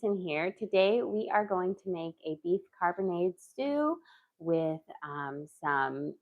in here. Today we are going to make a beef carbonade stew with some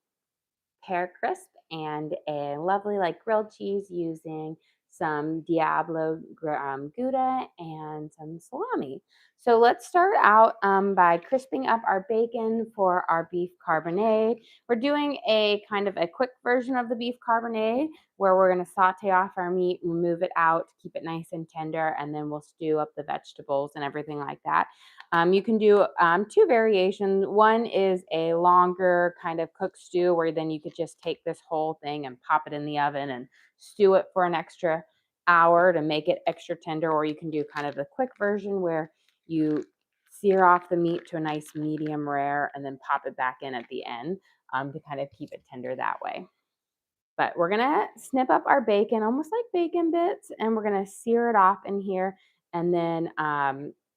pear crisp and a lovely like grilled cheese using some Diablo Gouda and some salami. So let's start out by crisping up our bacon for our beef carbonade. We're doing a kind of a quick version of the beef carbonade where we're going to saute off our meat, remove it out, keep it nice and tender, and then we'll stew up the vegetables and everything like that. You can do two variations. One is a longer kind of cook stew where then you could just take this whole thing and pop it in the oven and stew it for an extra hour to make it extra tender. Or you can do kind of the quick version where you sear off the meat to a nice medium rare and then pop it back in at the end to kind of keep it tender that way. But we're gonna snip up our bacon, almost like bacon bits, and we're gonna sear it off in here. And then,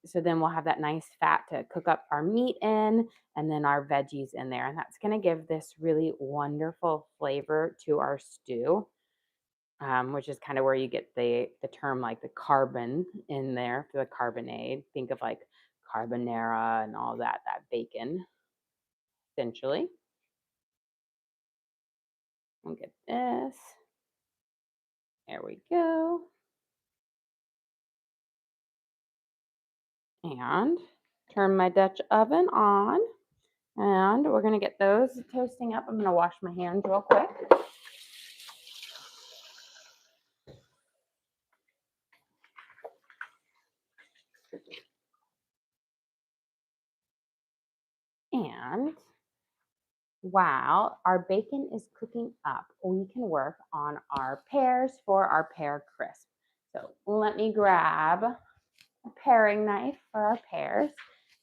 so then we'll have that nice fat to cook up our meat in, and then our veggies in there. And that's gonna give this really wonderful flavor to our stew, which is kind of where you get the term like the carbon in there for the carbonade. Think of like carbonara and all that bacon, essentially. We'll get this. There we go. And turn my Dutch oven on. And we're going to get those toasting up. I'm going to wash my hands real quick. And while our bacon is cooking up, we can work on our pears for our pear crisp. So let me grab a paring knife for our pears.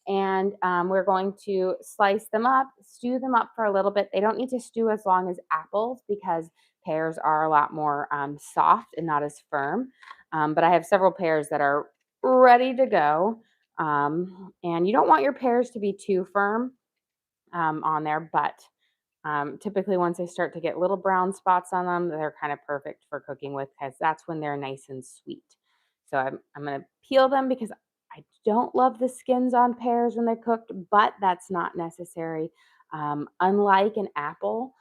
And we're going to slice them up, stew them up for a little bit. They don't need to stew as long as apples because pears are a lot more soft and not as firm. But I have several pears that are ready to go. And you don't want your pears to be too firm on there, but typically once they start to get little brown spots on them, they're kind of perfect for cooking with because that's when they're nice and sweet. So I'm going to peel them because I don't love the skins on pears when they're cooked, but that's not necessary. Unlike an apple,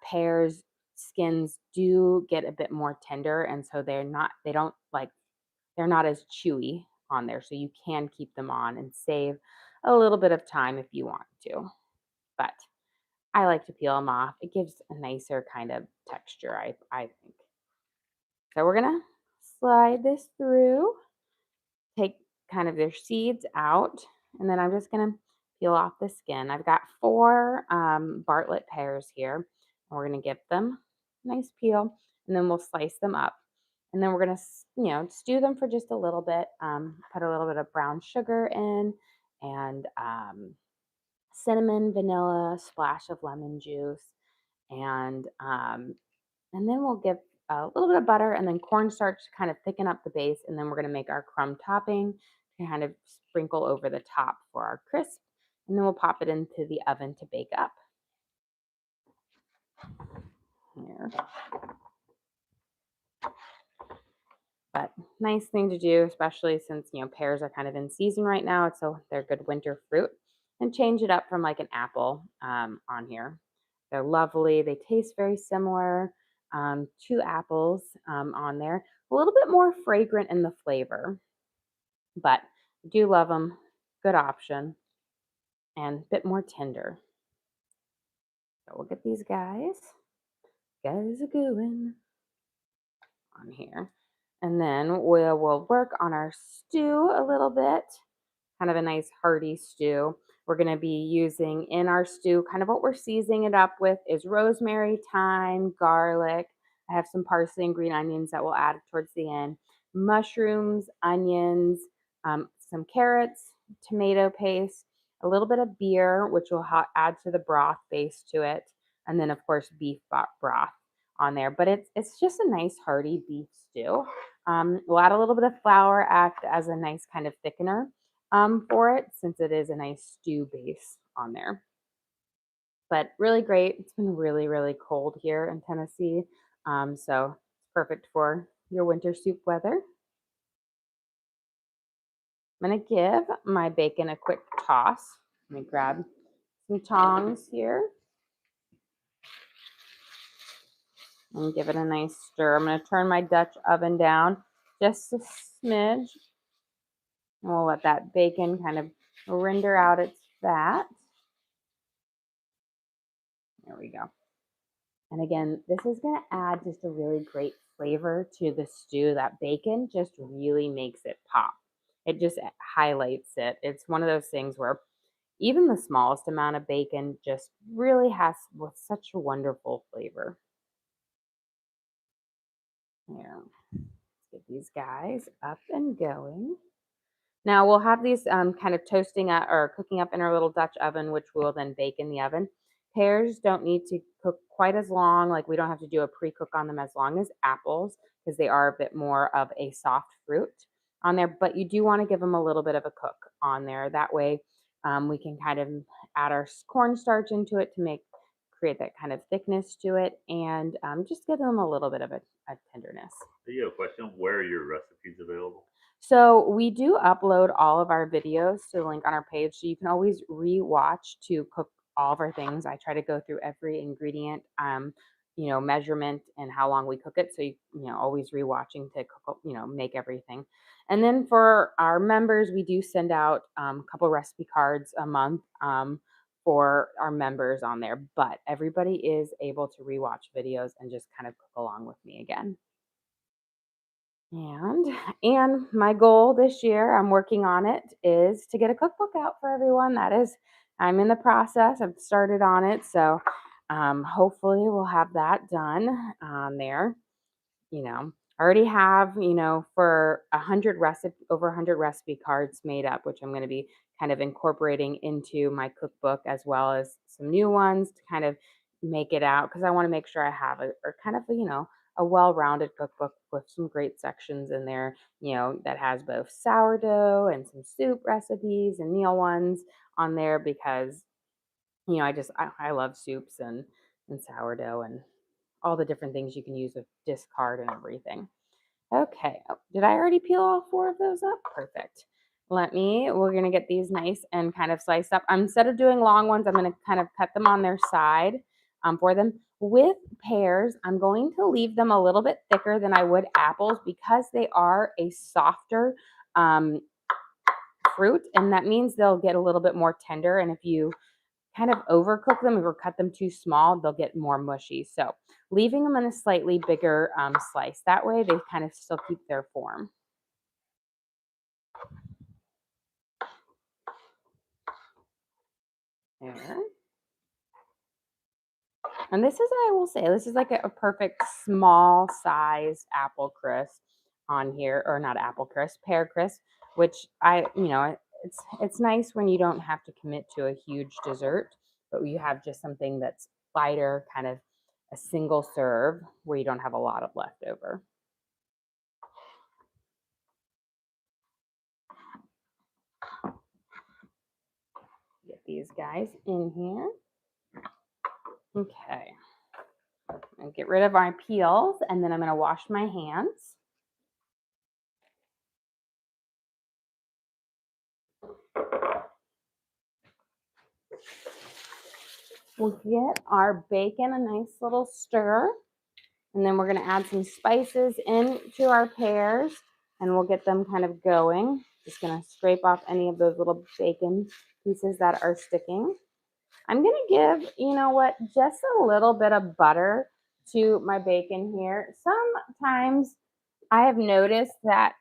pears skins do get a bit more tender, and so they're not as chewy on there. So you can keep them on and save a little bit of time if you want to. But I like to peel them off. It gives a nicer kind of texture, I think. So we're gonna slide this through, take kind of their seeds out, and then I'm just gonna peel off the skin. I've got four Bartlett pears here, and we're gonna give them a nice peel, and then we'll slice them up. And then we're gonna, stew them for just a little bit. Put a little bit of brown sugar in, and cinnamon, vanilla, splash of lemon juice, and then we'll give a little bit of butter and then cornstarch to kind of thicken up the base. And then we're going to make our crumb topping to kind of sprinkle over the top for our crisp. And then we'll pop it into the oven to bake up. Here. But nice thing to do, especially since, pears are kind of in season right now. So they're good winter fruit. And change it up from like an apple on here. They're lovely. They taste very similar to apples on there. A little bit more fragrant in the flavor, but I do love them. Good option and a bit more tender. So we'll get these guys are going on here. And then we'll work on our stew a little bit, kind of a nice hearty stew. We're going to be using in our stew, kind of what we're seasoning it up with is rosemary, thyme, garlic. I have some parsley and green onions that we'll add towards the end, mushrooms, onions, some carrots, tomato paste, a little bit of beer, which will add to the broth base to it, and then of course beef broth on there. But it's just a nice hearty beef stew. We'll add a little bit of flour, act as a nice kind of thickener for it, since it is a nice stew base on there. But really great. It's been really, really cold here in Tennessee. So it's perfect for your winter soup weather. I'm going to give my bacon a quick toss. Let me grab some tongs here and give it a nice stir. I'm going to turn my Dutch oven down just a smidge, and we'll let that bacon kind of render out its fat. There we go. And again, this is going to add just a really great flavor to the stew. That bacon just really makes it pop. It just highlights it. It's one of those things where even the smallest amount of bacon just really has such a wonderful flavor. Here, let's get these guys up and going. Now we'll have these kind of toasting up or cooking up in our little Dutch oven, which we'll then bake in the oven. Pears don't need to cook quite as long. Like we don't have to do a pre-cook on them as long as apples because they are a bit more of a soft fruit on there. But you do want to give them a little bit of a cook on there. That way we can kind of add our cornstarch into it to create that kind of thickness to it and just give them a little bit of a tenderness. Do you have a question? Where are your recipes available? So we do upload all of our videos to the link on our page, so you can always re-watch to cook all of our things. I try to go through every ingredient, measurement and how long we cook it. So always re-watching to cook, make everything. And then for our members, we do send out a couple recipe cards a month for our members on there. But everybody is able to re-watch videos and just kind of cook along with me again. And my goal this year, I'm working on it, is to get a cookbook out for everyone. I'm in the process. I've started on it, so hopefully we'll have that done on there. I already have for over 100 recipe cards made up, which I'm going to be kind of incorporating into my cookbook as well as some new ones to kind of make it out because I want to make sure I have a well-rounded cookbook with some great sections in there, that has both sourdough and some soup recipes and meal ones on there because, I love soups and sourdough and all the different things you can use with discard and everything. Okay. Oh, did I already peel all 4 of those up? Perfect. We're going to get these nice and kind of sliced up. Instead of doing long ones, I'm going to kind of cut them on their side for them. With pears, I'm going to leave them a little bit thicker than I would apples because they are a softer fruit. And that means they'll get a little bit more tender. And if you kind of overcook them or cut them too small, they'll get more mushy. So leaving them in a slightly bigger slice. That way they kind of still keep their form. There. And this is, I will say, this is like a perfect small sized apple crisp on here, or not apple crisp, pear crisp, which it's nice when you don't have to commit to a huge dessert, but you have just something that's lighter, kind of a single serve where you don't have a lot of leftover. Get these guys in here. Okay. And get rid of our peels, and then I'm going to wash my hands. We'll get our bacon a nice little stir, and then we're going to add some spices into our pears, and we'll get them kind of going. Just going to scrape off any of those little bacon pieces that are sticking. I'm going to give, just a little bit of butter to my bacon here. Sometimes I have noticed that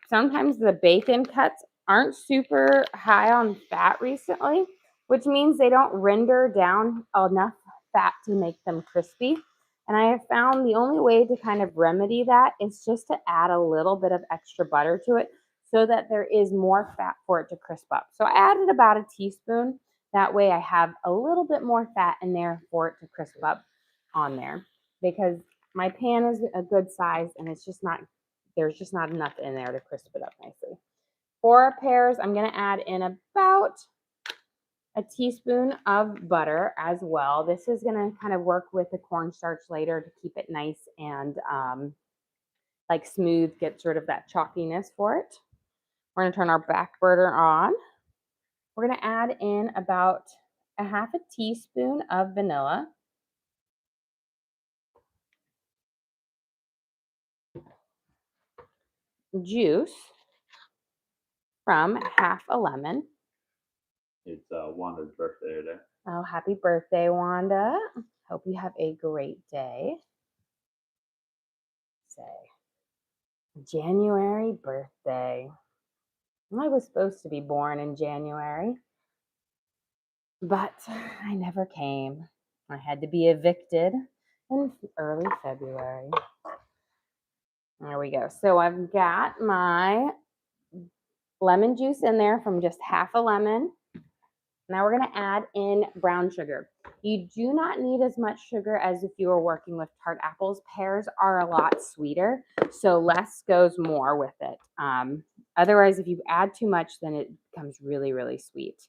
sometimes the bacon cuts aren't super high on fat recently, which means they don't render down enough fat to make them crispy. And I have found the only way to kind of remedy that is just to add a little bit of extra butter to it so that there is more fat for it to crisp up. So I added about a teaspoon. That way I have a little bit more fat in there for it to crisp up on there because my pan is a good size and there's just not enough in there to crisp it up nicely. For our pears, I'm going to add in about a teaspoon of butter as well. This is going to kind of work with the cornstarch later to keep it nice and like smooth, get sort of that chalkiness for it. We're gonna turn our back burner on. We're gonna add in about a half a teaspoon of vanilla. Juice from half a lemon. It's Wanda's birthday today. Oh, happy birthday, Wanda. Hope you have a great day. Say, January birthday. I was supposed to be born in January, but I never came. I had to be evicted in early February. There we go. So I've got my lemon juice in there from just half a lemon. Now we're going to add in brown sugar. You do not need as much sugar as if you were working with tart apples. Pears are a lot sweeter, so less goes more with it. Otherwise, if you add too much, then it becomes really, really sweet.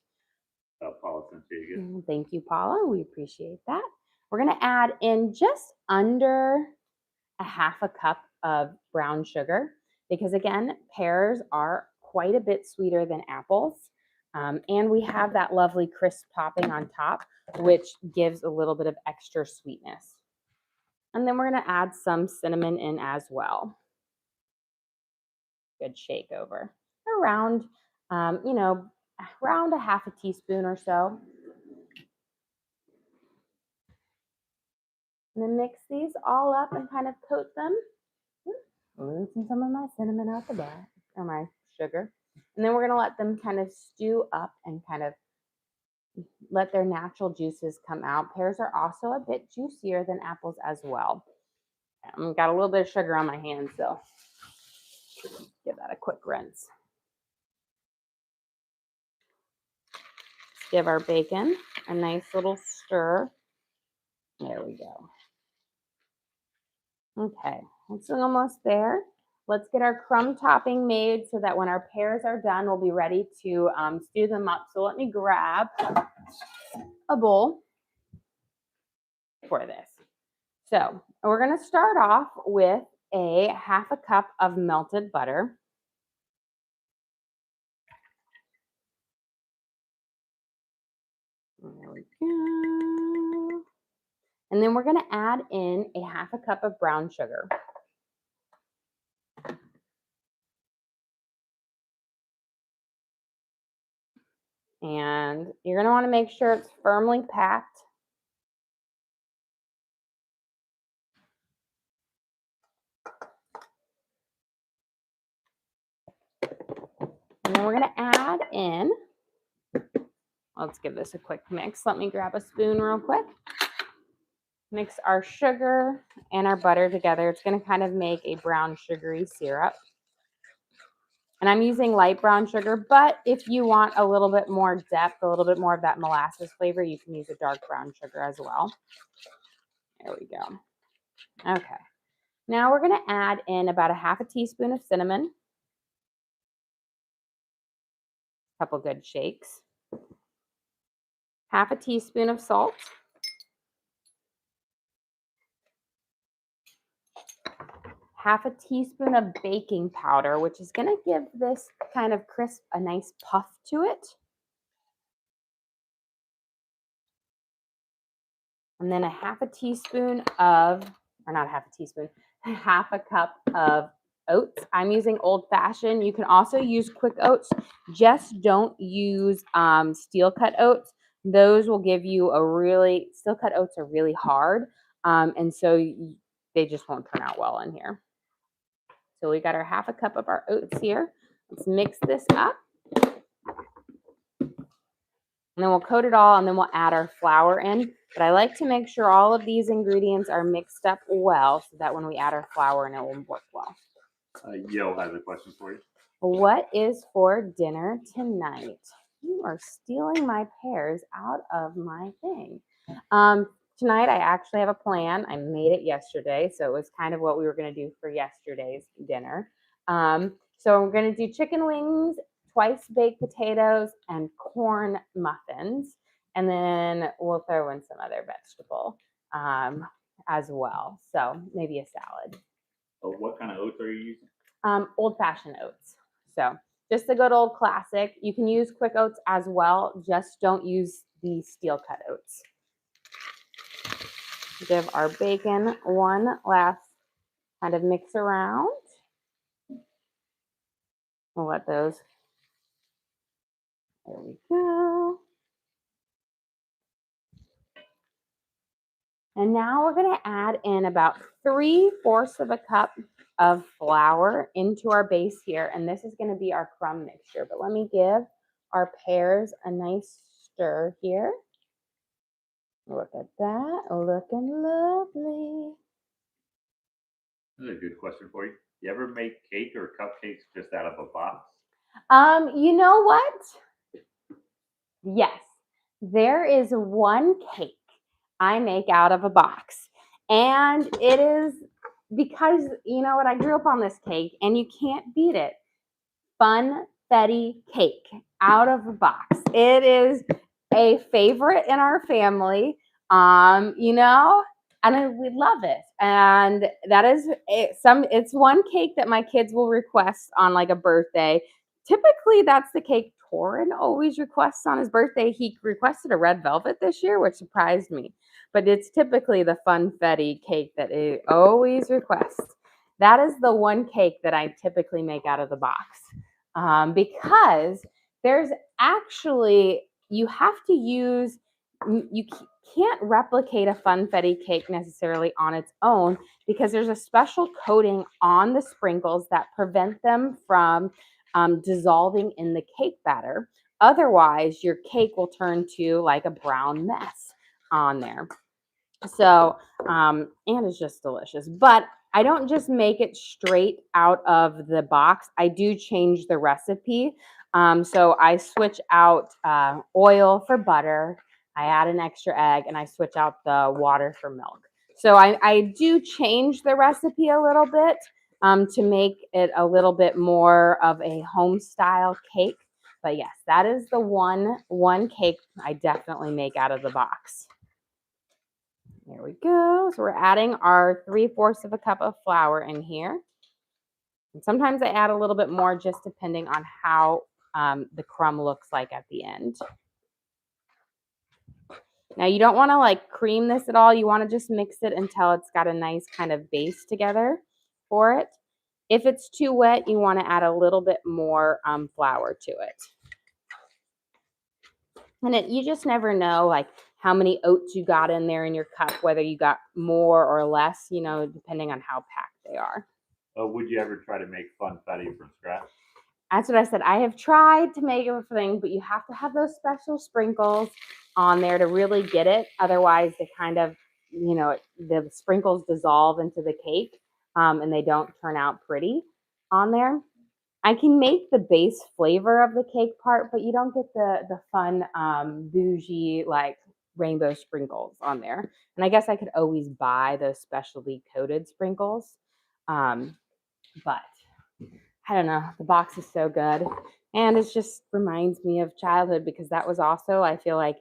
Paula sent you again. Thank you, Paula. We appreciate that. We're going to add in just under a half a cup of brown sugar because, again, pears are quite a bit sweeter than apples. And we have that lovely crisp topping on top, which gives a little bit of extra sweetness. And then we're going to add some cinnamon in as well. Good shake over. Around, around a half a teaspoon or so. And then mix these all up and kind of coat them. Loosen some of my cinnamon out the back, or my sugar. And then we're going to let them kind of stew up and kind of let their natural juices come out. Pears are also a bit juicier than apples as well. I've got a little bit of sugar on my hands, so give that a quick rinse. Give our bacon a nice little stir. There we go. Okay, it's almost there. Let's get our crumb topping made so that when our pears are done, we'll be ready to stew them up. So let me grab a bowl for this. So we're going to start off with a half a cup of melted butter. There we go. And then we're going to add in a half a cup of brown sugar. And you're going to want to make sure it's firmly packed. And then we're going to add in, let's give this a quick mix. Let me grab a spoon real quick. Mix our sugar and our butter together. It's going to kind of make a brown sugary syrup. And I'm using light brown sugar, but if you want a little bit more depth, a little bit more of that molasses flavor, you can use a dark brown sugar as well. There we go. Okay. Now we're going to add in about a half a teaspoon of cinnamon. A couple good shakes. Half a teaspoon of salt. Half a teaspoon of baking powder, which is going to give this kind of crisp a nice puff to it. And then a half a teaspoon of, or not half a teaspoon, half a cup of oats. I'm using old fashioned. You can also use quick oats. Just don't use steel cut oats. Those will give you steel cut oats are really hard. And so they just won't turn out well in here. So we got our half a cup of our oats here. Let's mix this up. And then we'll coat it all and then we'll add our flour in. But I like to make sure all of these ingredients are mixed up well so that when we add our flour in, it will work well. Yo has a question for you. What is for dinner tonight? You are stealing my pears out of my thing. Tonight, I actually have a plan. I made it yesterday, so it was kind of what we were going to do for yesterday's dinner. So we're going to do chicken wings, twice baked potatoes, and corn muffins. And then we'll throw in some other vegetable as well. So maybe a salad. Oh, what kind of oats are you using? Old-fashioned oats. So just a good old classic. You can use quick oats as well, just don't use the steel cut oats. Give our bacon one last kind of mix around. We'll let those, there we go. And now we're going to add in about 3/4 of a cup of flour into our base here. And this is going to be our crumb mixture. But let me give our pears a nice stir here. Look at that, looking lovely. This is a good question for you. You ever make cake or cupcakes just out of a box? You know what? Yes, there is one cake I make out of a box. And it is because, you know what, I grew up on this cake and you can't beat it. Funfetti cake out of a box. It is a favorite in our family, you know, and we love it. And that is it's one cake that my kids will request on like a birthday. Typically, that's the cake Torin always requests on his birthday. He requested a red velvet this year, which surprised me. But it's typically the funfetti cake that he always requests. That is the one cake that I typically make out of the box. Because there's actually, you have to use, you can't replicate a funfetti cake necessarily on its own because there's a special coating on the sprinkles that prevent them from dissolving in the cake batter. Otherwise, your cake will turn to like a brown mess on there. So, and it's just delicious. But I don't just make it straight out of the box. I do change the recipe. So I switch out oil for butter. I add an extra egg and I switch out the water for milk. So I do change the recipe a little bit to make it a little bit more of a home style cake. But yes, that is the one cake I definitely make out of the box. There we go. So we're adding our 3/4 of a cup of flour in here. And sometimes I add a little bit more just depending on how the crumb looks like at the end. Now you don't want to like cream this at all. You want to just mix it until it's got a nice kind of base together for it. If it's too wet, you want to add a little bit more flour to it. And you just never know like how many oats you got in there in your cup, whether you got more or less, you know, depending on how packed they are. Would you ever try to make funfetti from scratch? That's what I said. I have tried to make everything, but you have to have those special sprinkles on there to really get it. Otherwise, they kind of, you know, the sprinkles dissolve into the cake and they don't turn out pretty on there. I can make the base flavor of the cake part, but you don't get the fun bougie like rainbow sprinkles on there. And I guess I could always buy those specialty coated sprinkles, but I don't know. The box is so good, and it just reminds me of childhood because that was also, I feel like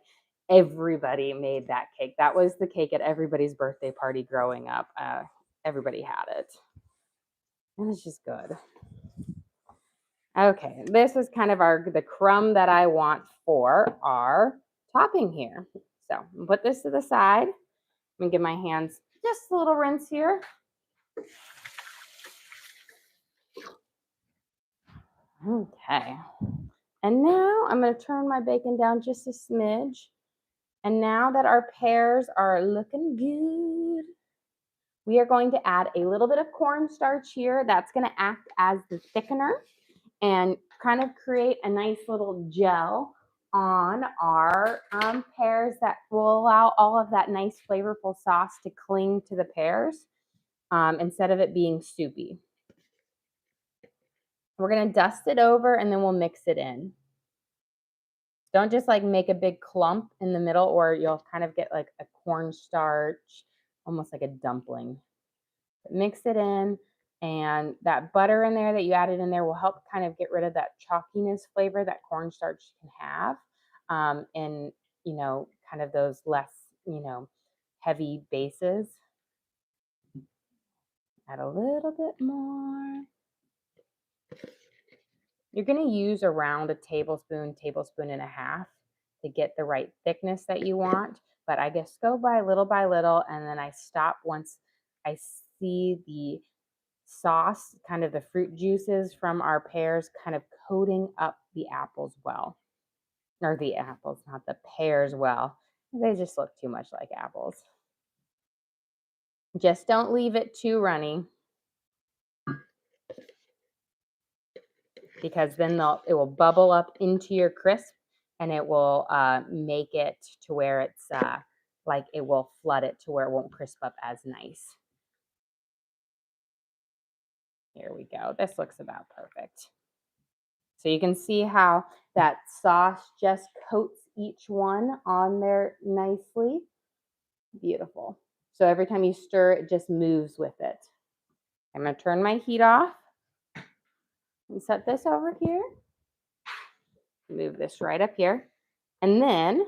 everybody made that cake. That was the cake at everybody's birthday party growing up. Everybody had it, and it's just good. Okay, this is kind of the crumb that I want for our topping here. So put this to the side. I'm gonna give my hands just a little rinse here. Okay, and now I'm gonna turn my bacon down just a smidge. And now that our pears are looking good, we are going to add a little bit of cornstarch here. That's gonna act as the thickener and kind of create a nice little gel on our pears that will allow all of that nice flavorful sauce to cling to the pears instead of it being soupy. We're going to dust it over and then we'll mix it in. Don't just like make a big clump in the middle or you'll kind of get like a cornstarch, almost like a dumpling. But mix it in. And that butter in there that you added in there will help kind of get rid of that chalkiness flavor that cornstarch can have. And, you know, kind of those less, you know, heavy bases. Add a little bit more. You're going to use around a tablespoon, tablespoon and a half to get the right thickness that you want. But I just go by little, and then I stop once I see the sauce, kind of the fruit juices from our pears, kind of coating up the apples well. Or the apples, not the pears well. They just look too much like apples. Just don't leave it too runny, because then it will bubble up into your crisp, and it will make it to where it's like it will flood it to where it won't crisp up as nice. Here we go. This looks about perfect. So you can see how that sauce just coats each one on there nicely. Beautiful. So every time you stir, it just moves with it. I'm going to turn my heat off and set this over here. Move this right up here. And then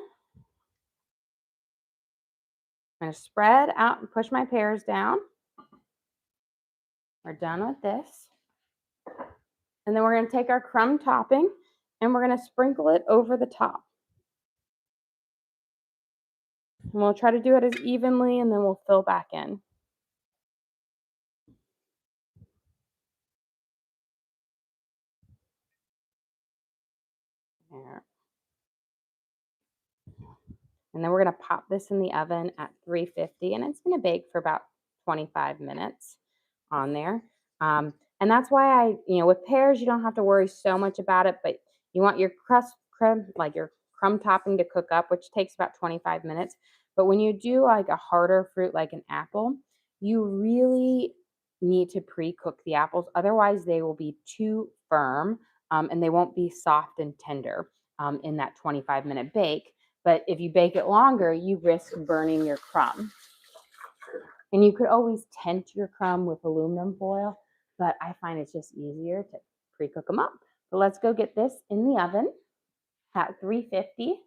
I'm going to spread out and push my pears down. We're done with this. And then we're going to take our crumb topping and we're going to sprinkle it over the top. And we'll try to do it as evenly, and then we'll fill back in. There. And then we're going to pop this in the oven at 350, and it's going to bake for about 25 minutes on there. And that's why with pears, you don't have to worry so much about it, but you want your like your crumb topping to cook up, which takes about 25 minutes. But when you do like a harder fruit like an apple, you really need to pre-cook the apples. Otherwise, they will be too firm, and they won't be soft and tender in that 25-minute bake. But if you bake it longer, you risk burning your crumb. And you could always tent your crumb with aluminum foil, but I find it's just easier to pre-cook them up. So let's go get this in the oven at 350,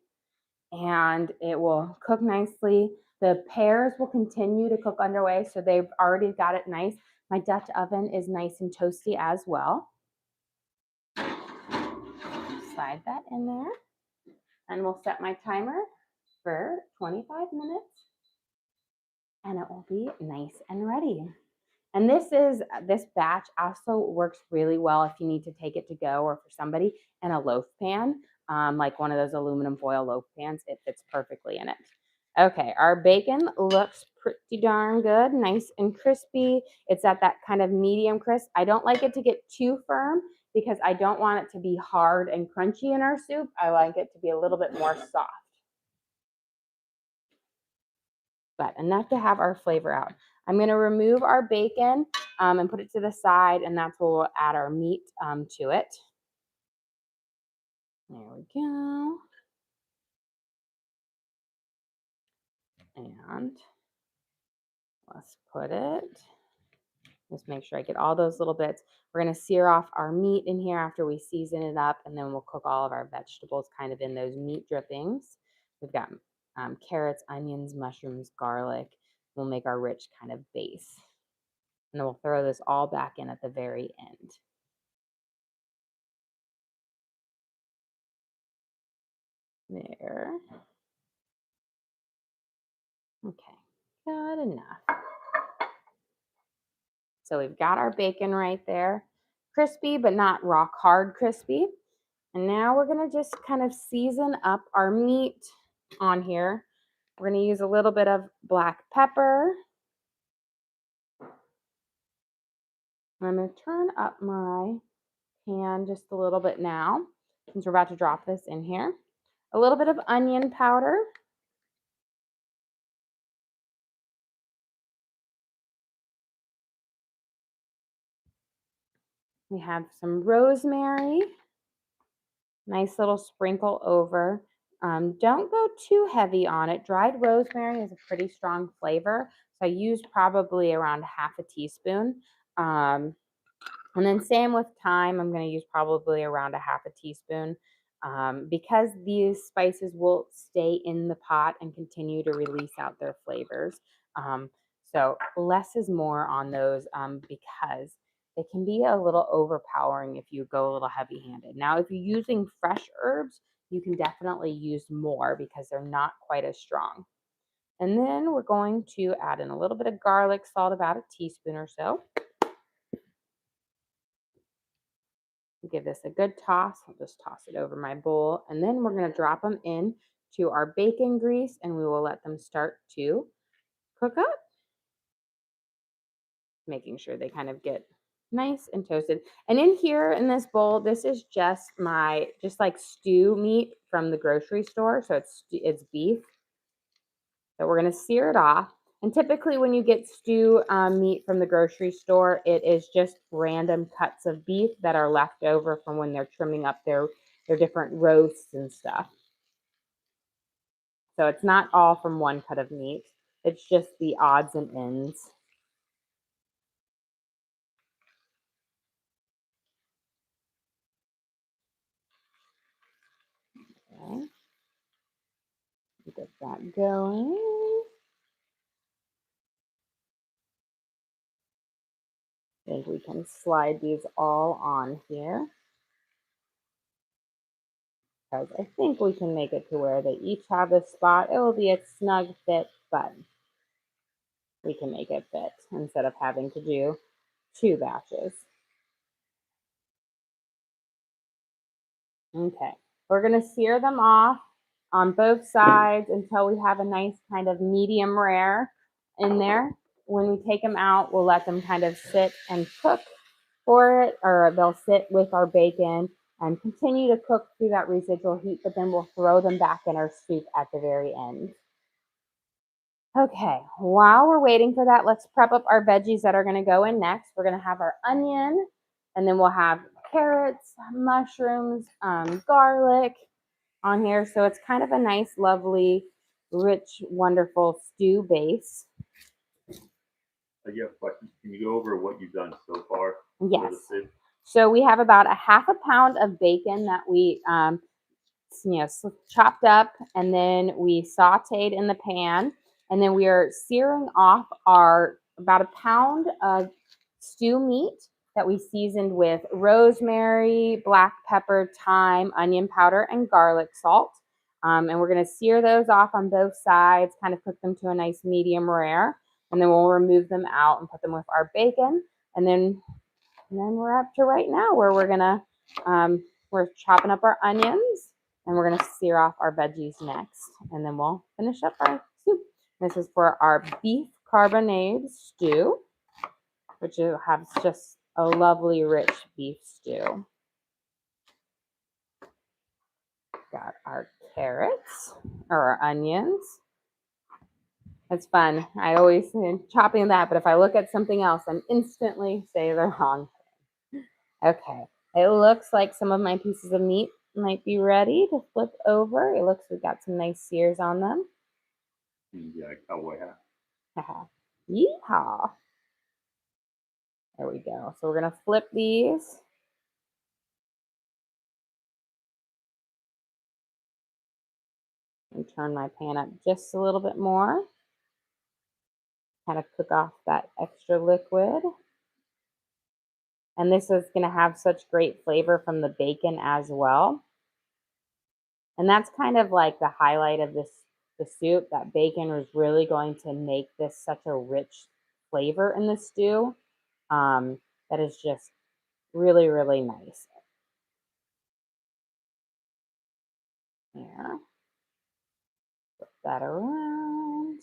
and it will cook nicely. The pears will continue to cook underway, so they've already got it nice. My Dutch oven is nice and toasty as well. Slide that in there, and we'll set my timer for 25 minutes. And it will be nice and ready. And this batch also works really well if you need to take it to go, or for somebody in a loaf pan, like one of those aluminum foil loaf pans. It fits perfectly in it. Okay, our bacon looks pretty darn good, nice and crispy. It's at that kind of medium crisp. I don't like it to get too firm because I don't want it to be hard and crunchy in our soup. I like it to be a little bit more soft, but enough to have our flavor out. I'm going to remove our bacon and put it to the side, and that's where we'll add our meat to it. There we go. And let's put it, just make sure I get all those little bits. We're going to sear off our meat in here after we season it up, and then we'll cook all of our vegetables kind of in those meat drippings. We've got carrots, onions, mushrooms, garlic. We'll make our rich kind of base. And then we'll throw this all back in at the very end. There. Okay, good enough. So we've got our bacon right there. Crispy, but not rock hard crispy. And now we're gonna just kind of season up our meat on here. We're gonna use a little bit of black pepper. I'm gonna turn up my pan just a little bit now, since we're about to drop this in here. A little bit of onion powder. We have some rosemary. Nice little sprinkle over. Don't go too heavy on it. Dried rosemary is a pretty strong flavor, so I use probably around half a teaspoon. And then same with thyme, I'm going to use probably around a half a teaspoon, because these spices will stay in the pot and continue to release out their flavors. So less is more on those, because they can be a little overpowering if you go a little heavy-handed. Now, if you're using fresh herbs, you can definitely use more because they're not quite as strong. And then we're going to add in a little bit of garlic salt, about a teaspoon or so. Give this a good toss. I'll just toss it over my bowl. And then we're going to drop them in to our bacon grease and we will let them start to cook up, making sure they kind of get nice and toasted. And in here in this bowl, this is just like stew meat from the grocery store. So it's beef. So we're going to sear it off. And typically when you get stew meat from the grocery store, it is just random cuts of beef that are left over from when they're trimming up their different roasts and stuff. So it's not all from one cut of meat. It's just the odds and ends. Okay. Get that going. I think we can slide these all on here, because I think we can make it to where they each have a spot. It will be a snug fit, but we can make it fit instead of having to do 2 batches. Okay, we're going to sear them off on both sides until we have a nice kind of medium rare in there. When we take them out, we'll let them kind of sit and cook for it, or they'll sit with our bacon and continue to cook through that residual heat, but then we'll throw them back in our soup at the very end. Okay, while we're waiting for that, let's prep up our veggies that are going to go in next. We're going to have our onion, and then we'll have carrots, mushrooms, garlic on here. So it's kind of a nice, lovely, rich, wonderful stew base. You have questions? Can you go over what you've done so far? Yes. So we have about a half a pound of bacon that we chopped up, and then we sauteed in the pan, and then we are searing off our about a pound of stew meat that we seasoned with rosemary, black pepper, thyme, onion powder, and garlic salt. And we're going to sear those off on both sides, kind of cook them to a nice medium rare, and then we'll remove them out and put them with our bacon. And then we're up to right now where we're chopping up our onions, and we're gonna sear off our veggies next, and then we'll finish up our soup. This is for our beef carbonade stew, which has just a lovely rich beef stew. Got our carrots, or our onions. It's fun. I always chopping that, but if I look at something else, I'm instantly say the wrong thing. Okay, it looks like some of my pieces of meat might be ready to flip over. It looks we've got some nice sears on them. Yeah, cowboy hat. Yeehaw. There we go. So we're going to flip these. And turn my pan up just a little bit more. Kind of cook off that extra liquid. And this is going to have such great flavor from the bacon as well. And that's kind of like the highlight of the soup. That bacon is really going to make this such a rich flavor in the stew. That is just really, really nice. There. Flip that around.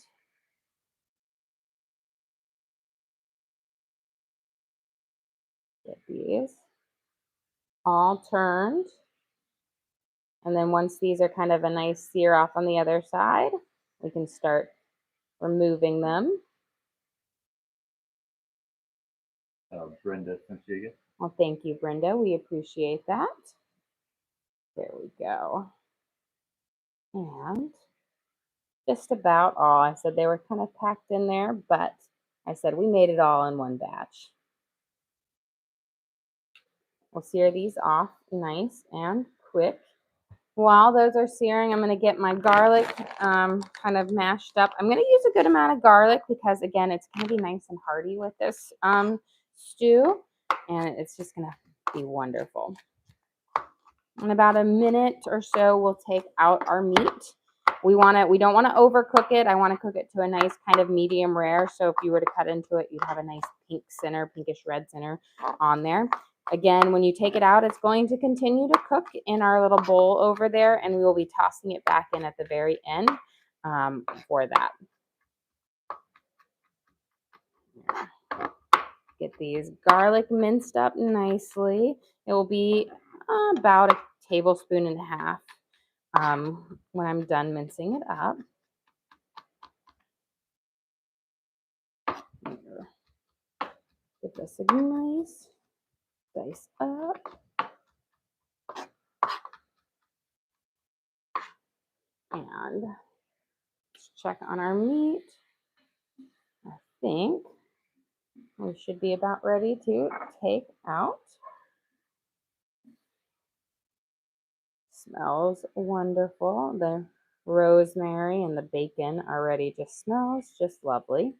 Get these all turned. And then once these are kind of a nice sear off on the other side, we can start removing them. Brenda sent you again. Well, thank you, Brenda. We appreciate that. There we go. And just about all. I said they were kind of packed in there, but I said we made it all in one batch. We'll sear these off nice and quick. While those are searing, I'm going to get my garlic kind of mashed up. I'm going to use a good amount of garlic because, again, it's going to be nice and hearty with this stew. and it's just going to be wonderful. In about a minute or so, we'll take out our meat. We don't want to overcook it. I want to cook it to a nice kind of medium rare. So if you were to cut into it, you'd have a nice pink center, pinkish red center on there. Again, when you take it out, it's going to continue to cook in our little bowl over there, and we will be tossing it back in at the very end for that. Get these garlic minced up nicely. It will be about a tablespoon and a half when I'm done mincing it up. Get this a nice dice up. And let's check on our meat. I think we should be about ready to take out. Smells wonderful. The rosemary and the bacon already just smells just lovely.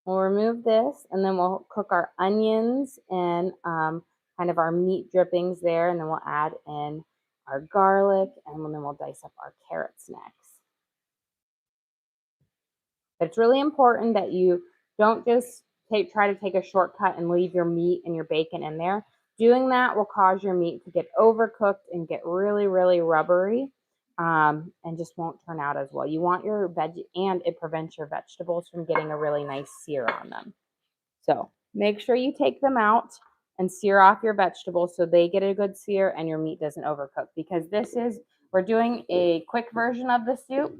We'll remove this, and then we'll cook our onions and kind of our meat drippings there, and then we'll add in our garlic, and then we'll dice up our carrots next. It's really important that you don't just try to take a shortcut and leave your meat and your bacon in there. Doing that will cause your meat to get overcooked and get really, really rubbery and just won't turn out as well. You want your and it prevents your vegetables from getting a really nice sear on them. So make sure you take them out and sear off your vegetables so they get a good sear and your meat doesn't overcook, because we're doing a quick version of the soup,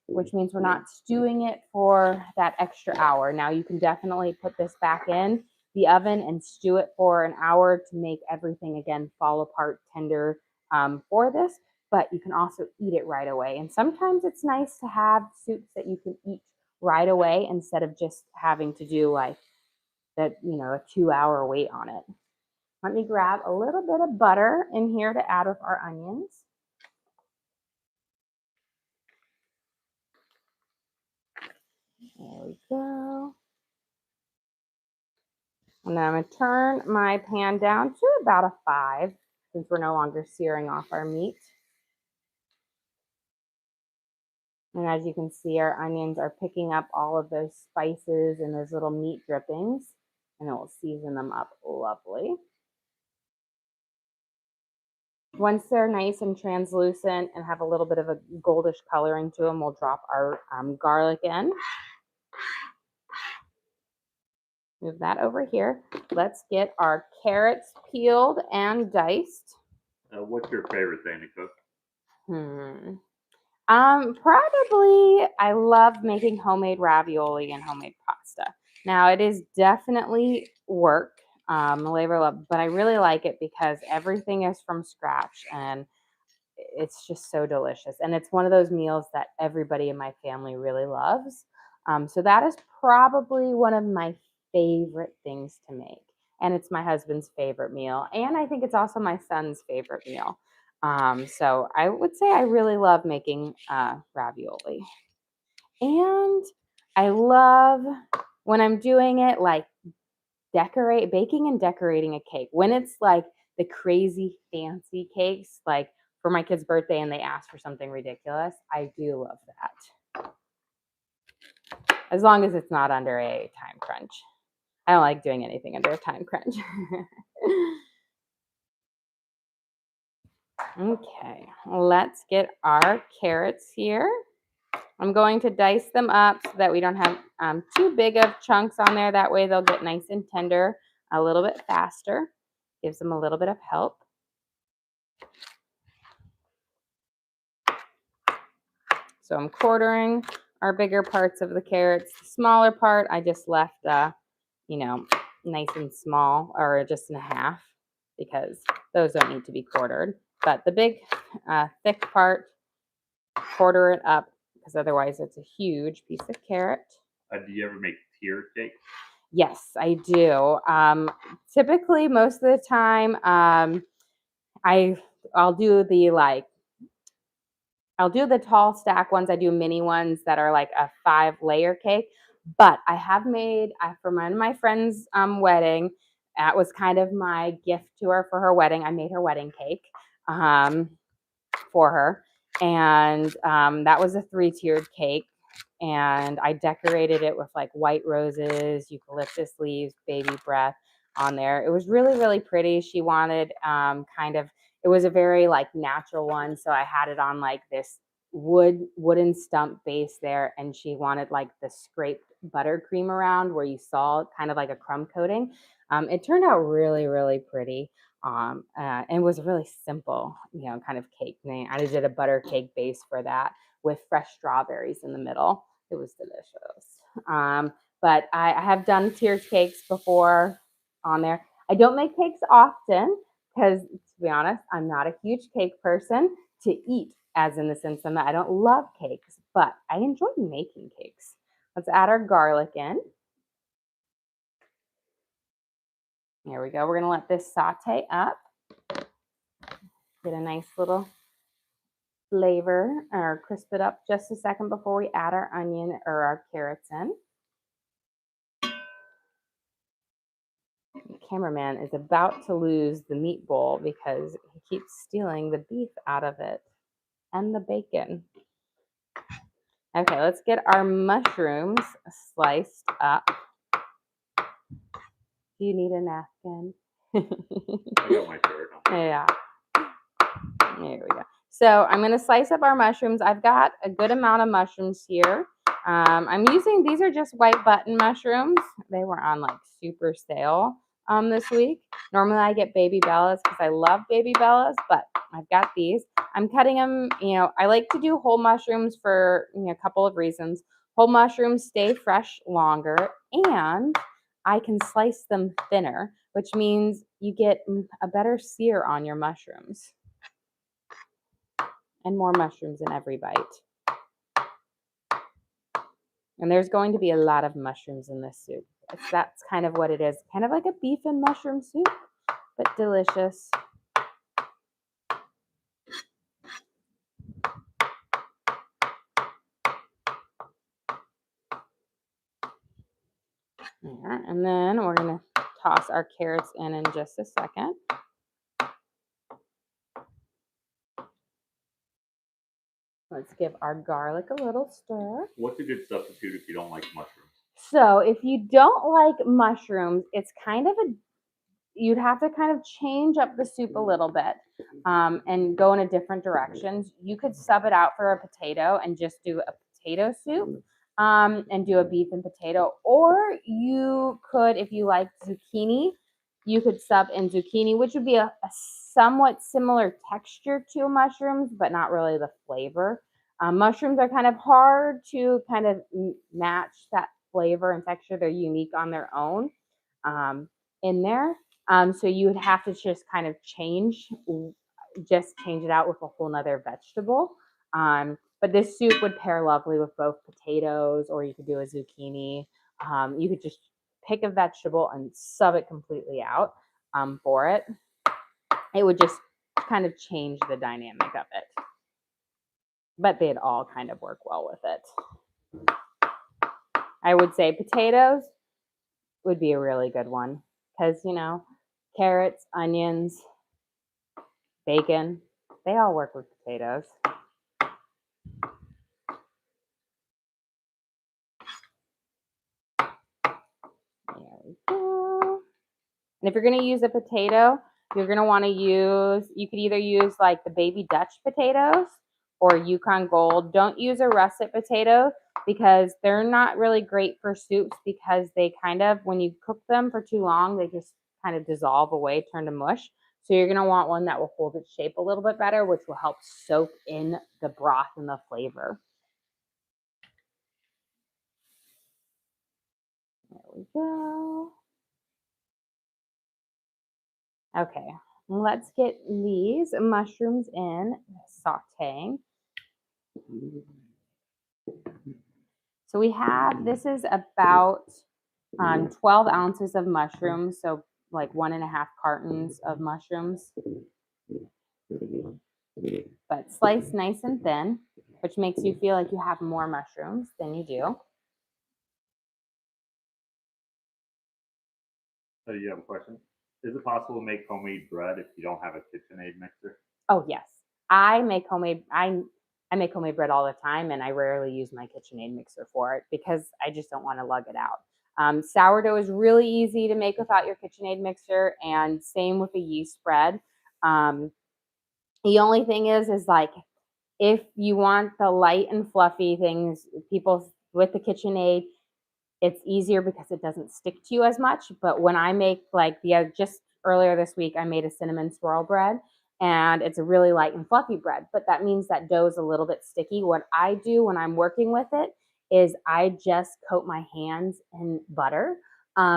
which means we're not stewing it for that extra hour. Now you can definitely put this back in the oven and stew it for an hour to make everything again fall apart tender for this, but you can also eat it right away. And sometimes it's nice to have soups that you can eat right away instead of just having to do like that, a 2-hour wait on it. Let me grab a little bit of butter in here to add with our onions. There we go. And then I'm going to turn my pan down to about a 5 since we're no longer searing off our meat. And as you can see, our onions are picking up all of those spices and those little meat drippings, and it will season them up lovely. Once they're nice and translucent and have a little bit of a goldish coloring to them, we'll drop our garlic in. Move that over here. Let's get our carrots peeled and diced. What's your favorite thing to cook? Probably I love making homemade ravioli and homemade pasta. Now it is definitely work, labor love, but I really like it because everything is from scratch and it's just so delicious. And it's one of those meals that everybody in my family really loves. So that is probably one of my favorite things to make. And it's my husband's favorite meal. And I think it's also my son's favorite meal. So I would say I really love making ravioli. And I love when I'm doing it, like baking and decorating a cake. When it's like the crazy fancy cakes, like for my kid's birthday and they ask for something ridiculous, I do love that. As long as it's not under a time crunch. I don't like doing anything under a time crunch. Okay, let's get our carrots here. I'm going to dice them up so that we don't have too big of chunks on there. That way they'll get nice and tender a little bit faster. Gives them a little bit of help. So I'm quartering our bigger parts of the carrots. The smaller part I just left, nice and small, or just in half, because those don't need to be quartered. But the big, thick part, quarter it up, because otherwise it's a huge piece of carrot. Do you ever make pear cake? Yes, I do. Typically, most of the time, I'll do the I'll do the tall stack ones. I do mini ones that are like a 5-layer cake. But I have made for my friend's wedding. That was kind of my gift to her for her wedding. I made her wedding cake for her, and that was a 3-tiered cake. And I decorated it with like white roses, eucalyptus leaves, baby breath on there. It was really, really pretty. She wanted kind of, it was a very like natural one. So I had it on like this wooden stump base there. And she wanted like the scraped buttercream around where you saw kind of like a crumb coating. It turned out really, really pretty. And was a really simple, kind of cake. And I did a butter cake base for that with fresh strawberries in the middle. It was delicious. But I have done tiered cakes before on there. I don't make cakes often because, to be honest, I'm not a huge cake person to eat, as in the sense that I don't love cakes, but I enjoy making cakes. Let's add our garlic in. There we go. We're going to let this saute up. Get a nice little flavor or crisp it up just a second before we add our onion or our carrots in. The cameraman is about to lose the meat bowl because he keeps stealing the beef out of it and the bacon. Okay, let's get our mushrooms sliced up. Do you need a napkin? I got my shirt on. Yeah. There we go. So I'm going to slice up our mushrooms. I've got a good amount of mushrooms here. I'm using, these are just white button mushrooms. They were on like super sale this week. Normally I get baby bellas because I love baby bellas, but I've got these. I'm cutting them, I like to do whole mushrooms for a couple of reasons. Whole mushrooms stay fresh longer, and I can slice them thinner, which means you get a better sear on your mushrooms. And more mushrooms in every bite. And there's going to be a lot of mushrooms in this soup. That's kind of what it is. Kind of like a beef and mushroom soup, but delicious. Yeah, and then we're going to toss our carrots in just a second. Let's give our garlic a little stir. What's a good substitute if you don't like mushrooms? So if you don't like mushrooms, it's kind of you'd have to kind of change up the soup a little bit and go in a different directions. You could sub it out for a potato and just do a potato soup and do a beef and potato. Or you could, if you like zucchini, you could sub in zucchini, which would be a somewhat similar texture to mushrooms, but not really the flavor. Mushrooms are kind of hard to kind of match that flavor and texture. They're unique on their own in there. So you would have to just kind of change it out with a whole nother vegetable. But this soup would pair lovely with both potatoes, or you could do a zucchini. You could just pick a vegetable and sub it completely out for it. It would just kind of change the dynamic of it. But they'd all kind of work well with it. I would say potatoes would be a really good one because, carrots, onions, bacon, they all work with potatoes. There we go. And if you're going to use a potato, you're going to want to you could either use like the baby Dutch potatoes or Yukon Gold. Don't use a russet potato because they're not really great for soups because they kind of, when you cook them for too long, they just kind of dissolve away, turn to mush. So you're going to want one that will hold its shape a little bit better, which will help soak in the broth and the flavor. There we go. Okay, let's get these mushrooms in sauteing. So we have, this is about 12 ounces of mushrooms, so like 1.5 cartons of mushrooms. but slice nice and thin, which makes you feel like you have more mushrooms than you do. So you have a question? Is it possible to make homemade bread if you don't have a KitchenAid mixer? Oh yes, I make homemade. I make homemade bread all the time, and I rarely use my KitchenAid mixer for it because I just don't want to lug it out. Sourdough is really easy to make without your KitchenAid mixer, and same with a yeast bread. Um, the only thing is like if you want the light and fluffy things, people with the KitchenAid, it's easier because it doesn't stick to you as much. But when I make like just earlier this week, I made a cinnamon swirl bread and it's a really light and fluffy bread. But that means that dough is a little bit sticky. What I do when I'm working with it is I just coat my hands in butter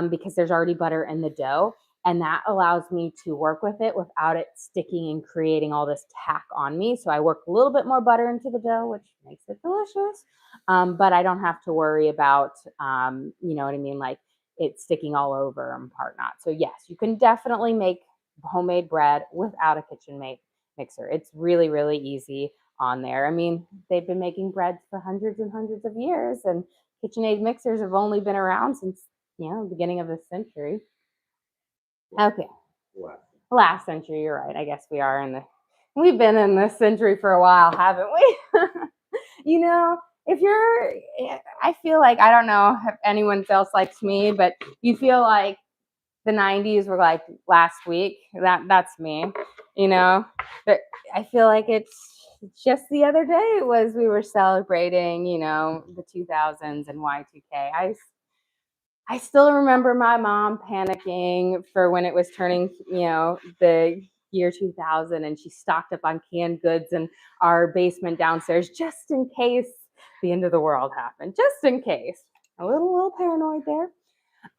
because there's already butter in the dough. And that allows me to work with it without it sticking and creating all this tack on me. So I work a little bit more butter into the dough, which makes it delicious. But I don't have to worry about, you know what I mean, like it sticking all over and part not. So yes, you can definitely make homemade bread without a mixer. It's really, really easy on there. I mean, they've been making breads for hundreds and hundreds of years, and KitchenAid mixers have only been around since the beginning of this century. Okay, Wow. last century. You're right. I guess we've been in this century for a while, haven't we? you know, if you're, I feel like, I don't know if anyone else likes me, but you feel like the 90s were like last week. That's me, you know, but I feel like it's just the other day we were celebrating, the 2000s and Y2K. I still remember my mom panicking for when it was turning, the year 2000, and she stocked up on canned goods in our basement downstairs just in case the end of the world happened, just in case. A little paranoid there.